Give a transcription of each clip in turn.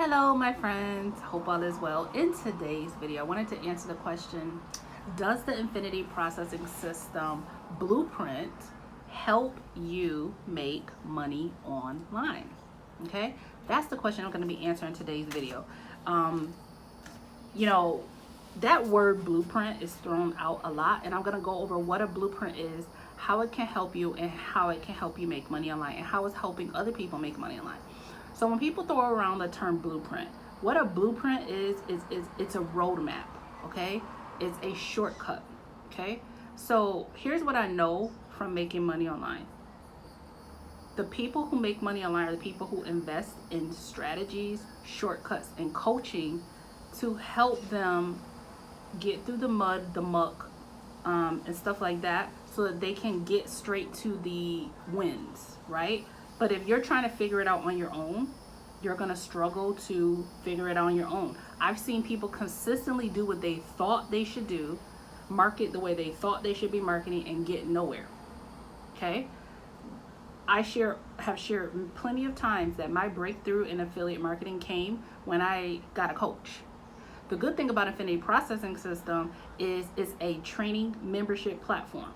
Hello my friends, hope all is well. In today's video I wanted to answer the question, does the Infinity Processing System blueprint help you make money online? Okay, that's the question I'm going to be answering in today's video. That word blueprint is thrown out a lot, and I'm going to go over what a blueprint is, how it can help you, and how it can help you make money online, and how it's helping other people make money online. So when people throw around the term blueprint, what a blueprint is it's a roadmap, okay? It's a shortcut, okay? So here's what I know from making money online. The people who make money online are the people who invest in strategies, shortcuts, and coaching to help them get through the mud, the muck, and stuff like that, so that they can get straight to the wins, right? But if you're trying to figure it out on your own, you're going to struggle to figure it out on your own. I've seen people consistently do what they thought they should do, market the way they thought they should be marketing, and get nowhere. Okay? I have shared plenty of times that my breakthrough in affiliate marketing came when I got a coach. The good thing about Infinity Processing System is it's a training membership platform,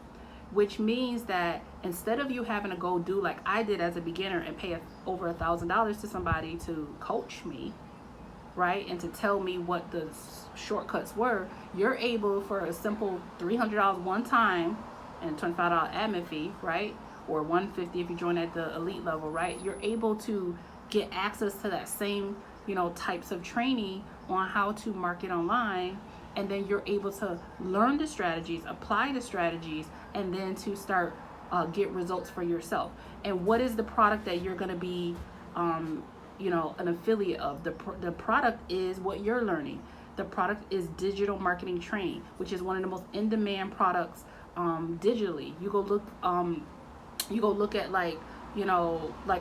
which means that instead of you having to go do like I did as a beginner and pay over $1,000 to somebody to coach me, right, and to tell me what the shortcuts were, you're able, for a simple $300 one time and $25 admin fee, right, or $150 if you join at the elite level, right, you're able to get access to that same, types of training on how to market online. And then you're able to learn the strategies, apply the strategies, and then to start get results for yourself. And what is the product that you're going to be, an affiliate of? The product is what you're learning. The product is digital marketing training, which is one of the most in-demand products digitally. You go look at like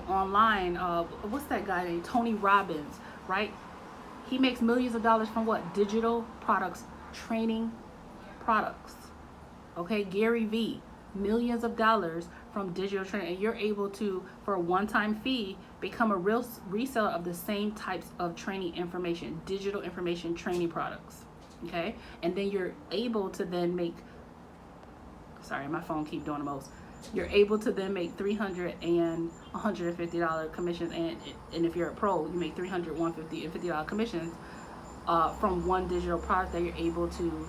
online. What's that guy named Tony Robbins, right? He makes millions of dollars from what? Digital products, training products. Okay, Gary V, millions of dollars from digital training. And you're able to, for a one-time fee, become a real reseller of the same types of training information, digital information training products. Okay, and then you're able to then make, sorry, my phone keeps doing the most. You're able to then make $300 and $150 commissions, and if you're a pro, you make $300, $150, and $50 commissions from one digital product that you're able to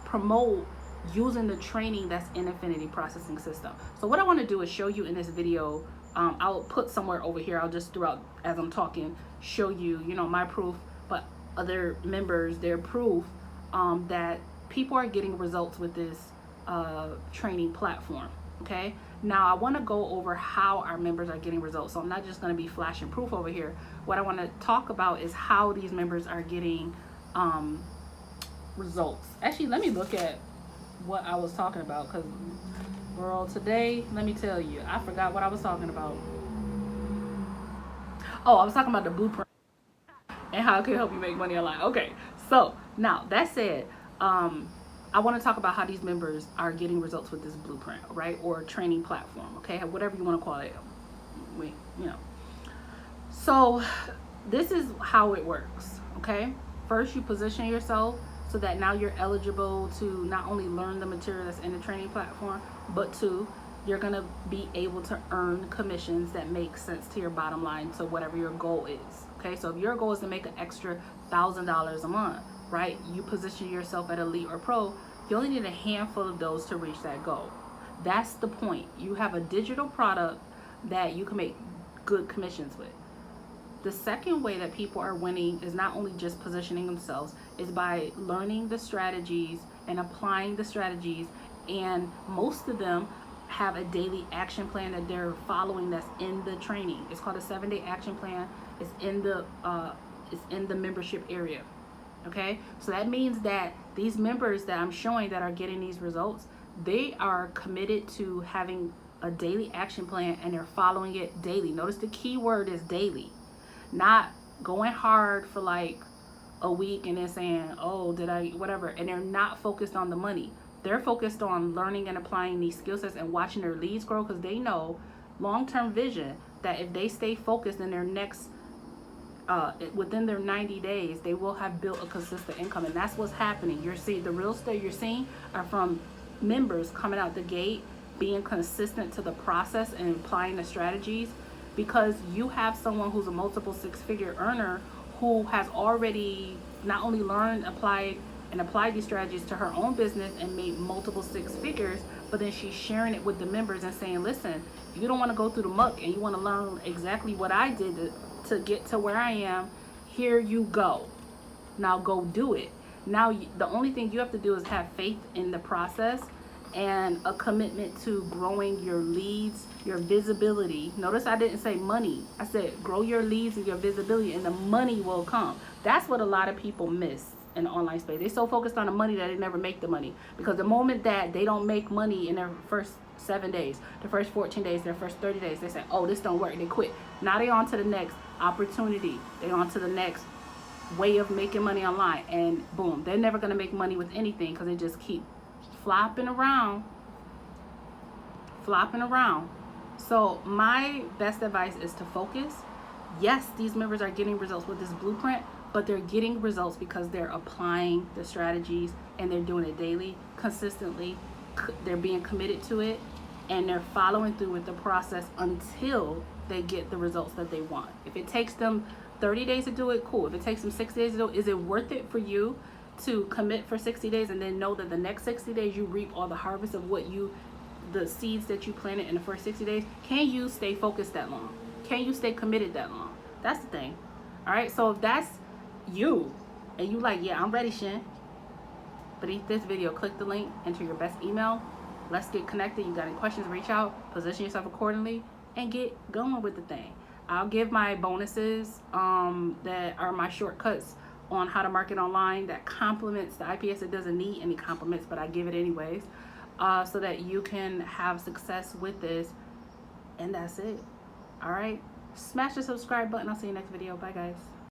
promote using the training that's in Infinity Processing System. So what I want to do is show you in this video. I'll put somewhere over here. I'll just throughout as I'm talking show you, my proof, but other members, their proof that people are getting results with this training platform. Okay, now I want to go over how our members are getting results. So I'm not just going to be flashing proof over here. What I want to talk about is how these members are getting results. Actually, let me look at what I was talking about, because girl, today, let me tell you, I forgot what I was talking about. Oh, I was talking about the blueprint and how it can help you make money online. Okay, so now that said, I want to talk about how these members are getting results with this blueprint, right? Or training platform, okay? Whatever you want to call it. So this is how it works, okay? First, you position yourself so that now you're eligible to not only learn the material that's in the training platform, but you're going to be able to earn commissions that make sense to your bottom line, to whatever your goal is, okay? So if your goal is to make an extra $1,000 a month, right, you position yourself at elite or pro, you only need a handful of those to reach that goal. That's the point. You have a digital product that you can make good commissions with. The second way that people are winning is not only just positioning themselves, is by learning the strategies and applying the strategies, and most of them have a daily action plan that they're following that's in the training. It's called a 7-day action plan. It's in the membership area. Okay, so that means that these members that I'm showing that are getting these results, they are committed to having a daily action plan, and they're following it daily. Notice the key word is daily, not going hard for like a week and then saying, oh, did I, whatever. And they're not focused on the money. They're focused on learning and applying these skill sets and watching their leads grow, because they know long-term vision that if they stay focused in their next within their 90 days, they will have built a consistent income. And that's what's happening. You're seeing the real estate you're seeing are from members coming out the gate, being consistent to the process and applying the strategies, because you have someone who's a multiple six-figure earner who has already not only learned, applied these strategies to her own business and made multiple six figures, but then she's sharing it with the members and saying, listen, if you don't want to go through the muck and you want to learn exactly what I did to get to where I am, here you go. Now go do it. Now the only thing you have to do is have faith in the process and a commitment to growing your leads, your visibility. Notice I didn't say money. I said grow your leads and your visibility, and the money will come. That's what a lot of people miss in the online space. They're so focused on the money that they never make the money, because the moment that they don't make money in their first 7 days, the first 14 days, their first 30 days, they say, oh, this don't work. They quit. Now they on to the next opportunity. They on to the next way of making money online, and boom, they're never going to make money with anything because they just keep flopping around. So my best advice is to focus. Yes, these members are getting results with this blueprint, but they're getting results because they're applying the strategies and they're doing it daily, consistently. They're being committed to it, and they're following through with the process until they get the results that they want. If it takes them 30 days to do it, cool. If it takes them 60 days to do it, is it worth it for you to commit for 60 days and then know that the next 60 days you reap all the harvest of the seeds that you planted in the first 60 days? Can you stay focused that long? Can you stay committed that long? That's the thing. All right, so if that's you and you like, yeah, I'm ready, Shin, beneath this video, click the link, enter your best email. Let's get connected. You got any questions, reach out, position yourself accordingly, and get going with the thing. I'll give my bonuses that are my shortcuts on how to market online that complements the IPS. It doesn't need any compliments, but I give it anyways, so that you can have success with this. And that's it. All right, smash the subscribe button. I'll see you next video. Bye guys.